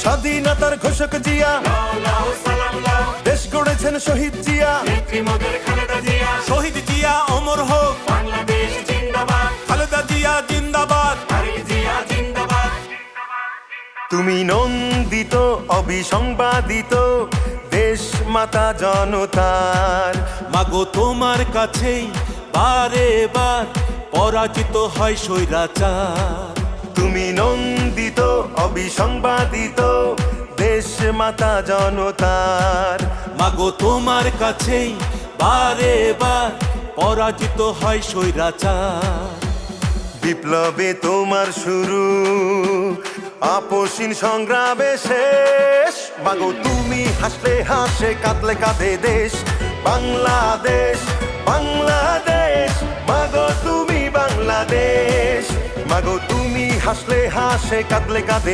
স্বাধীনতার ঘোষক জিয়া, দেশ গড়েছেন শহীদ জিয়া, শহীদ জিয়া অমর হোক, বাংলাদেশ জিন্দাবাদ, খালেদা জিয়া জিন্দাবাদ। তারেক জিয়া জিন্দাবাদ। তুমি নন্দিত অবিসংবাদিত দেশ মাতা জনতার। মাগো তোমার কাছেই বারে বার পরাজিত হয় স্বৈরাচার। তুমি নন্দিত অবিসংবাদিত দেশ মাতা জনতার। মাগো তোমার কাছেই বারে বার পরাজিত হয় স্বৈরাচার। বিপ্লবে তোমার শুরু, আপসীন সংগ্রামে শেষ। মাগো তুমি হাসলে হাসে, কাঁদলে কাঁদে দেশ বাংলাদেশ, বাংলাদেশ। মাগো তুমি বাংলাদেশ, মাগো তুমি হাসলে হাসে, কাঁদলে কাঁদে